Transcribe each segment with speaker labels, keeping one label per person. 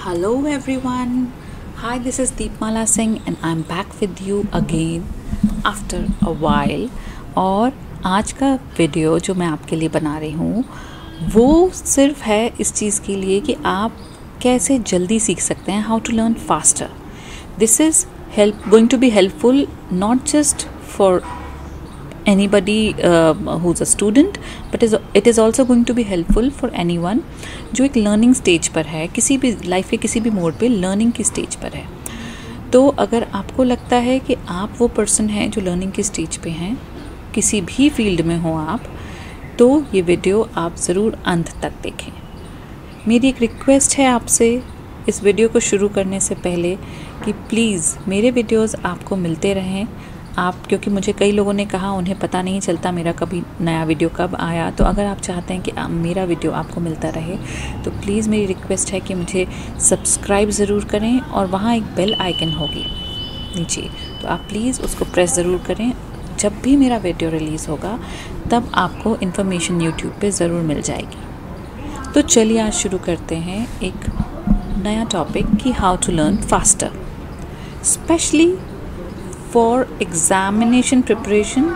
Speaker 1: Hello everyone. Hi, this is Deepmala Singh and I'm back with you again after a while. और आज का video जो मैं आपके लिए बना रही हूँ वो सिर्फ है इस चीज़ के लिए कि आप कैसे जल्दी सीख सकते हैं, how to learn faster. This is going to be helpful not just for anybody who's a student, but it is also going to be helpful for anyone जो एक लर्निंग स्टेज पर है, किसी भी लाइफ के किसी भी मोड पे लर्निंग की स्टेज पर है. तो अगर आपको लगता है कि आप वो पर्सन हैं जो लर्निंग की स्टेज पे हैं, किसी भी फील्ड में हो आप, तो ये वीडियो आप ज़रूर अंत तक देखें. मेरी एक रिक्वेस्ट है आपसे इस वीडियो को शुरू करने से पहले कि प्लीज़ मेरे वीडियोस आपको मिलते रहें. आप, क्योंकि मुझे कई लोगों ने कहा उन्हें पता नहीं चलता मेरा कभी नया वीडियो कब आया. तो अगर आप चाहते हैं कि मेरा वीडियो आपको मिलता रहे तो प्लीज़ मेरी रिक्वेस्ट है कि मुझे सब्सक्राइब ज़रूर करें और वहाँ एक बेल आइकन होगी नीचे, तो आप प्लीज़ उसको प्रेस ज़रूर करें. जब भी मेरा वीडियो रिलीज़ होगा तब आपको इन्फॉर्मेशन यूट्यूब पे ज़रूर मिल जाएगी. तो चलिए आज शुरू करते हैं एक नया टॉपिक कि how to learn faster, specially for examination preparation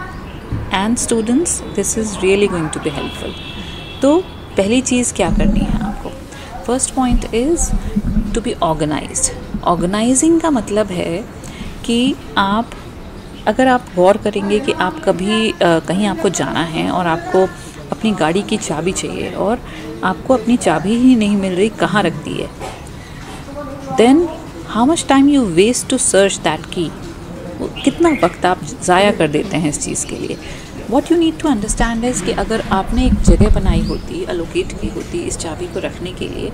Speaker 1: and students. This is really going to be helpful. तो पहली चीज़ क्या करनी है आपको? First point is to be organised. Organising का मतलब है कि आप, अगर आप गौर करेंगे कि आप कभी कहीं आपको जाना है और आपको अपनी गाड़ी की चाबी चाहिए और आपको अपनी चाबी ही नहीं मिल रही, कहाँ रख दी है, then how much time you waste to search that key. कितना वक्त आप ज़ाया कर देते हैं इस चीज़ के लिए. What you need to understand is कि अगर आपने एक जगह बनाई होती, अलोकेट की होती इस चाबी को रखने के लिए,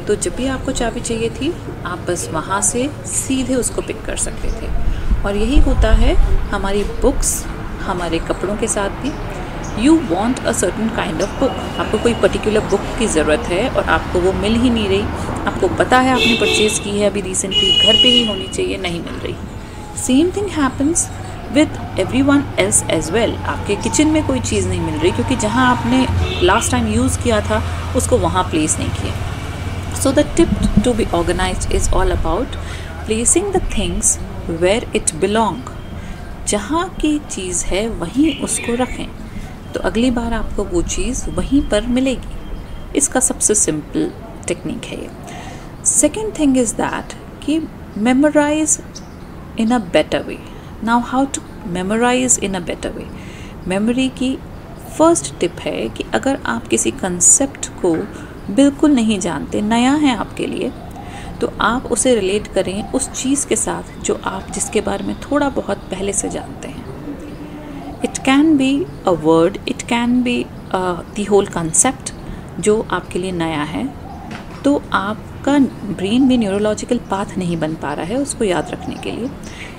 Speaker 1: तो जब भी आपको चाबी चाहिए थी आप बस वहाँ से सीधे उसको पिक कर सकते थे. और यही होता है हमारी बुक्स, हमारे कपड़ों के साथ भी. You want a certain kind of book. आपको कोई पर्टिकुलर बुक की ज़रूरत है और आपको वो मिल ही नहीं रही. आपको पता है आपने परचेज़ की है अभी रिसेंटली, घर पे ही होनी चाहिए, नहीं मिल रही. Same thing happens with everyone else as well. आपके किचन में कोई चीज़ नहीं मिल रही क्योंकि जहाँ आपने लास्ट टाइम यूज़ किया था उसको वहाँ प्लेस नहीं किया. So the tip to be organised is all about placing the things where it belong. जहाँ की चीज़ है वहीं उसको रखें, तो अगली बार आपको वो चीज़ वहीं पर मिलेगी. इसका सबसे सिंपल टेक्निक है ये. सेकेंड थिंग इज़ दैट कि memorise in a better way. Now how to memorize in a better way? Memory की फर्स्ट टिप है कि अगर आप किसी कंसेप्ट को बिल्कुल नहीं जानते, नया है आपके लिए, तो आप उसे रिलेट करें उस चीज़ के साथ जो आप जिसके बारे में थोड़ा बहुत पहले से जानते हैं. It can be a word, it can be the whole concept जो आपके लिए नया है. तो आपका ब्रेन में न्यूरोलॉजिकल पाथ नहीं बन पा रहा है उसको याद रखने के लिए.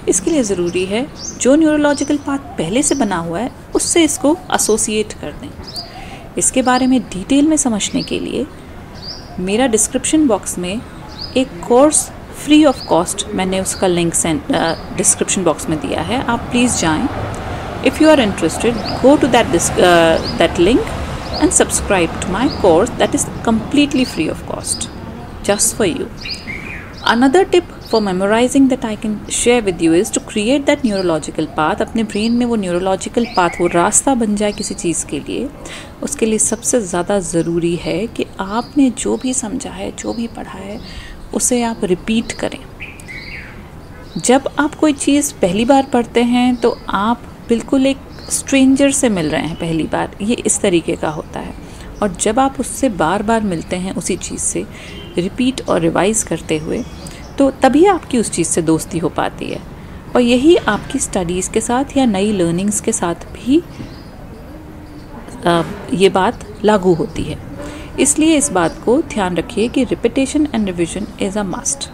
Speaker 1: इसके लिए ज़रूरी है जो न्यूरोलॉजिकल पाथ पहले से बना हुआ है उससे इसको एसोसिएट कर दें. इसके बारे में डिटेल में समझने के लिए मेरा डिस्क्रिप्शन बॉक्स में एक कोर्स फ्री ऑफ कॉस्ट, मैंने उसका लिंक डिस्क्रिप्शन बॉक्स में दिया है. आप प्लीज़ जाएं. If you are interested, go to that link and subscribe to my course that is completely free of cost just for you. Another tip for memorizing that I can share with you is to create that neurological path. अपने brain में वो neurological path, वो रास्ता बन जाए किसी चीज़ के लिए. उसके लिए सबसे ज़्यादा ज़रूरी है कि आपने जो भी समझा है, जो भी पढ़ा है, उसे आप रिपीट करें. जब आप कोई चीज़ पहली बार पढ़ते हैं तो आप बिल्कुल एक स्ट्रेंजर से मिल रहे हैं पहली बार, ये इस तरीके का होता है. और जब आप उससे बार बार मिलते हैं उसी चीज़ से रिपीट और रिवाइज़ करते हुए, तो तभी आपकी उस चीज़ से दोस्ती हो पाती है. और यही आपकी स्टडीज़ के साथ या नई लर्निंग्स के साथ भी ये बात लागू होती है. इसलिए इस बात को ध्यान रखिए कि repetition and revision is a must.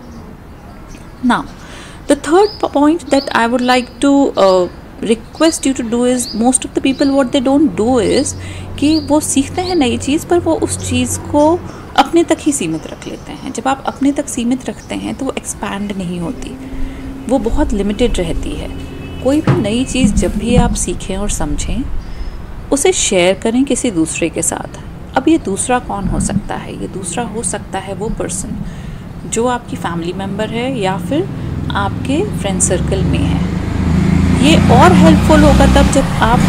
Speaker 1: Now the third point that I would like to request you to do is, most of the people what they don't do is कि वो सीखते हैं नई चीज़ पर वो उस चीज़ को अपने तक ही सीमित रख लेते हैं. जब आप अपने तक सीमित रखते हैं तो वो एक्सपैंड नहीं होती, वो बहुत लिमिटेड रहती है. कोई भी नई चीज़ जब भी आप सीखें और समझें, उसे शेयर करें किसी दूसरे के साथ. अब ये दूसरा कौन हो सकता है? ये दूसरा हो सकता है वो पर्सन जो आपकी फैमिली मेम्बर है या फिर आपके फ्रेंड सर्कल में है। ये और हेल्पफुल होगा तब जब आप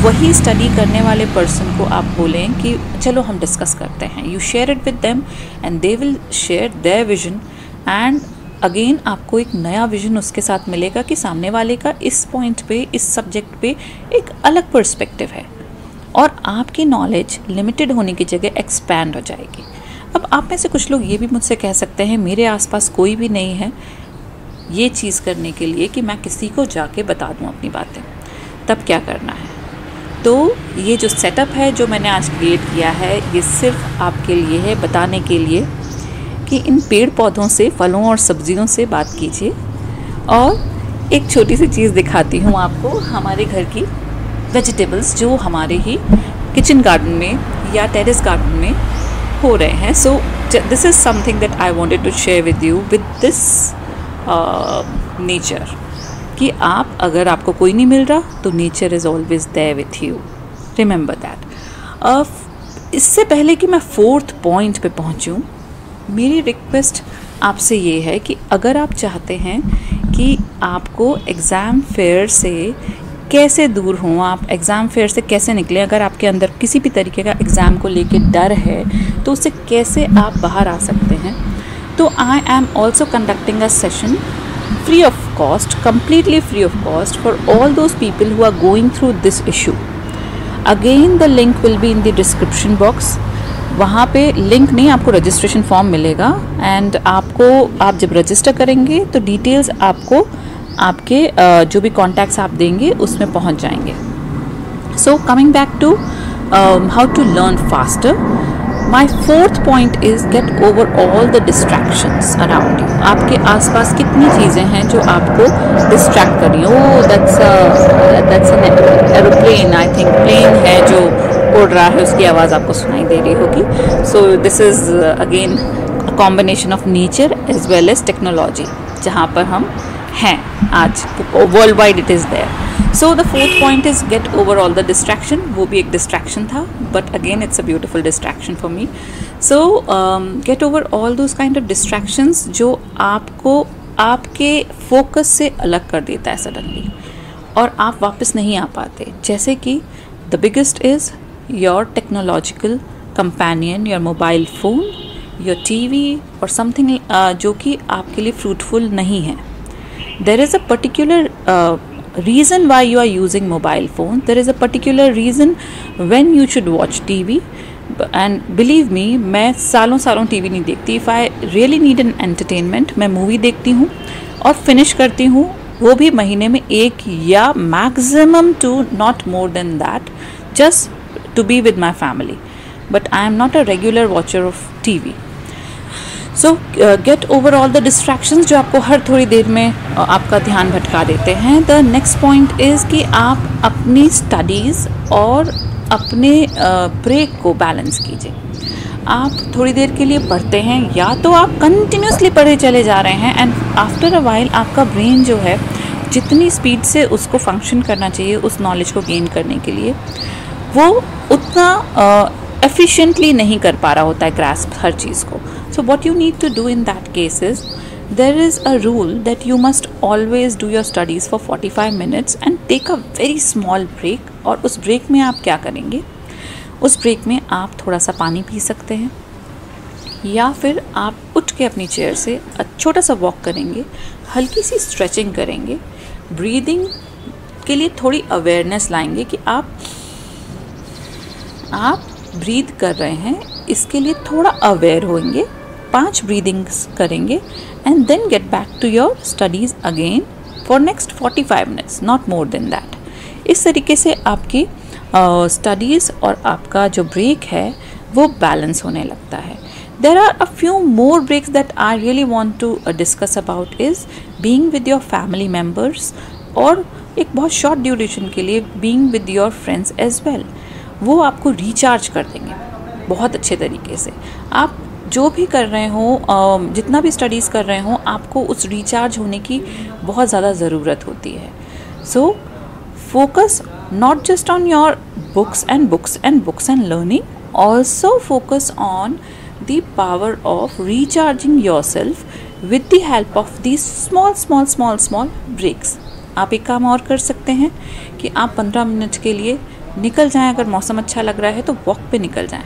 Speaker 1: वही स्टडी करने वाले पर्सन को आप बोलें कि चलो हम डिस्कस करते हैं। You share it with them and they will share their vision, and again आपको एक नया विजन उसके साथ मिलेगा कि सामने वाले का इस पॉइंट पे, इस सब्जेक्ट पे एक अलग पर्सपेक्टिव है, और आपकी नॉलेज लिमिटेड होने की जगह एक्सपैंड हो जाएगी। अब आप में से कुछ लोग ये भी मुझसे कह सकते हैं मेरे आसपास कोई भी नहीं है ये चीज़ करने के लिए कि मैं किसी को जाके बता दूं अपनी बातें, तब क्या करना है? तो ये जो सेटअप है जो मैंने आज क्रिएट किया है, ये सिर्फ आपके लिए है, बताने के लिए कि इन पेड़ पौधों से, फलों और सब्जियों से बात कीजिए। और एक छोटी सी चीज़ दिखाती हूँ आपको, हमारे घर की वेजिटेबल्स जो हमारे ही किचन गार्डन में या टेरेस गार्डन में हो रहे हैं। So this is something that I wanted to share with you with this nature, कि आप, अगर आपको कोई नहीं मिल रहा तो nature is always there with you, remember that. इससे पहले कि मैं 4th पॉइंट पे पहुंचूं, मेरी रिक्वेस्ट आपसे ये है कि अगर आप चाहते हैं कि आपको एग्ज़ाम फेयर से कैसे दूर हों, आप एग्ज़ाम फेयर से कैसे निकलें, अगर आपके अंदर किसी भी तरीके का एग्ज़ाम को लेके डर है तो उससे कैसे आप बाहर आ सकते हैं, तो I am also conducting a session free of cost, completely free of cost for all those people who are going through this issue. Again the link will be in the description box. वहाँ पे link नहीं, आपको registration form मिलेगा, and आपको, आप जब register करेंगे तो डिटेल्स आपको आपके जो भी कॉन्टैक्ट्स आप देंगे उसमें पहुँच जाएंगे। So coming back to how to learn faster, My 4th point is get over all the distractions around you. आपके आसपास कितनी चीज़ें हैं जो आपको डिस्ट्रैक्ट कर रही हैं। Oh, that's an aeroplane, I think plane है जो उड़ रहा है, उसकी आवाज़ आपको सुनाई दे रही होगी। So this is again a combination of nature as well as technology, जहाँ पर हम हैं आज, world wide it is there. So the 4th point is get over all the distraction. वो भी एक डिस्ट्रैक्शन था, but again it's a beautiful distraction for me. So get over all those kind of distractions जो आपको आपके focus से अलग कर देता है सडनली, और आप वापस नहीं आ पाते। जैसे कि the biggest is your technological companion, your mobile phone, your TV और समथिंग जो कि आपके लिए फ्रूटफुल नहीं है। There is a particular reason why you are using mobile phone. There is a particular reason when you should watch TV. And believe me, मैं सालों TV नहीं देखती. If I really need an entertainment, मैं movie देखती हूँ और finish करती हूँ, वो भी महीने में एक, या maximum 2, not more than that, just to be with my family. But I am not a regular watcher of TV. So get over all the distractions जो आपको हर थोड़ी देर में आपका ध्यान भटका देते हैं। द नेक्स्ट पॉइंट इज़ कि आप अपनी स्टडीज़ और अपने ब्रेक को बैलेंस कीजिए। आप थोड़ी देर के लिए पढ़ते हैं, या तो आप कंटिन्यूसली पढ़े चले जा रहे हैं, एंड आफ्टर अ वाइल आपका ब्रेन जो है जितनी स्पीड से उसको फंक्शन करना चाहिए उस नॉलेज को गेन करने के लिए, वो उतना एफिशिएंटली नहीं कर पा रहा होता है ग्रास्प हर चीज़ को। So what you need to do in that case is, there is a rule that you must always do your studies for 45 minutes and take a very small break. और उस break में आप क्या करेंगे? उस break में आप थोड़ा सा पानी पी सकते हैं, या फिर आप उठ के अपनी चेयर से छोटा सा वॉक करेंगे, हल्की सी स्ट्रेचिंग करेंगे, ब्रीदिंग के लिए थोड़ी अवेयरनेस लाएंगे कि आप ब्रीद कर रहे हैं, इसके लिए थोड़ा अवेयर होंगे, 5 ब्रीदिंग्स करेंगे, and then get back to your studies again for next 45 minutes, not more than that. इस तरीके से आपकी स्टडीज़ और आपका जो ब्रेक है वो बैलेंस होने लगता है। There are a few more breaks that I really want to discuss about is being with your family members, और एक बहुत शॉर्ट ड्यूरेशन के लिए being with your friends as well. वो आपको रिचार्ज कर देंगे बहुत अच्छे तरीके से। आप जो भी कर रहे हो, जितना भी स्टडीज़ कर रहे हो, आपको उस रिचार्ज होने की बहुत ज़्यादा ज़रूरत होती है। So focus not just on your books and lurning, also focus on the power of recharging yourself with the help of these small breaks. आप एक काम और कर सकते हैं कि आप 15 मिनट के लिए निकल जाएं. अगर मौसम अच्छा लग रहा है तो वॉक पे निकल जाएं.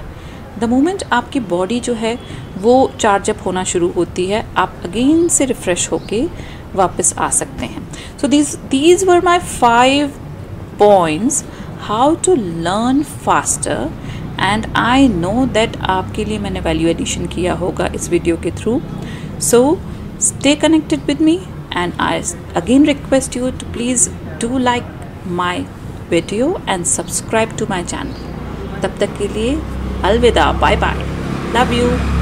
Speaker 1: द मोमेंट आपकी बॉडी जो है वो चार्जअप होना शुरू होती है, आप अगेन से रिफ़्रेश होके वापस आ सकते हैं. So these were my 5 points how to learn faster. And I know that आपके लिए मैंने वैल्यू एडिशन किया होगा इस वीडियो के through. So stay connected with me and I again request you to please do like my video and subscribe to my channel. तब तक के लिए अलविदा, बाय बाय, लव यू.